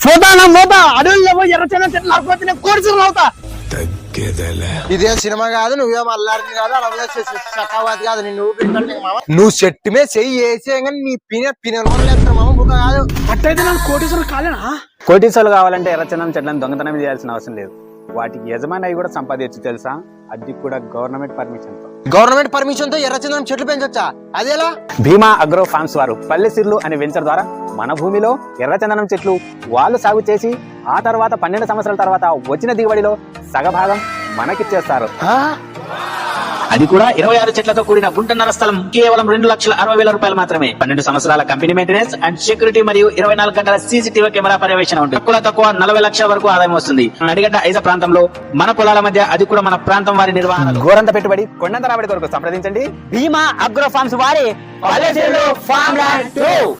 పోతా అడవుల్లో పోయి ఎర్రచందనం చెట్లు నరకపోతే నేను కోడిసలు అవుతా. ఇదేం సినిమా కాదు, నువ్వేం అల్లాడిని కాదు, అలా చక్రవర్తి కాదు. నువ్వు చెట్టు మీద చెయ్యి వేసే కానీ నీ పినేస్తారు మామ, బుక్క కాదు. అట్టయితే నన్ను కోటీశ్వరులు కాలేనా? కోటీశ్వరులు కావాలంటే ఎర్రచందనం చెట్లను దొంగతనం చేయాల్సిన అవసరం లేదు. వాటికి యజమాని అవి కూడా సంపాదించు తెలుసా? అది కూడా గవర్నమెంట్ పర్మిషన్ తో. గవర్నమెంట్ పర్మిషన్ తో ఎర్రచందనం చెట్లు పెంచొచ్చా? అదేలా? భీమా అగ్రో ఫార్మ్స్ వారు పల్లెసిర్లు అనే వెంచర్ ద్వారా మన భూమిలో ఎర్రచందనం చెట్లు వాళ్ళు సాగు చేసి ఆ తర్వాత 12 సంవత్సరాల తర్వాత వచ్చిన దిగుబడిలో సగభాగం మనకిచ్చేస్తారు. అది కూడా 26 చెట్లతో కూడిన గుంటన్నర స్థలం కేవలం 2,60,000 రూపాయలు మాత్రమే. 12 సంవత్సరాల కంపెనీ మెయింటెనెన్స్ అండ్ సెక్యూరిటీ మరియు 24 గంటల సీసీటీవీ కెమెరా పర్యవేక్షణ ఉంటుంది. తక్కువ 40 లక్షల వరకు ఆదాయం వస్తుంది. నడిగడ్డ ఐజ ప్రాంతంలో మన పొలాల మధ్య, అది కూడా మన ప్రాంతం వారి నిర్వహణ. ఘోరంత పెట్టుబడి కొండంత రాబడి కొరకు సంప్రదించండి భీమా అగ్రో ఫార్మ్స్ వారి పల్లెసిర్లు ఫార్మ్ ల్యాండ్ 2.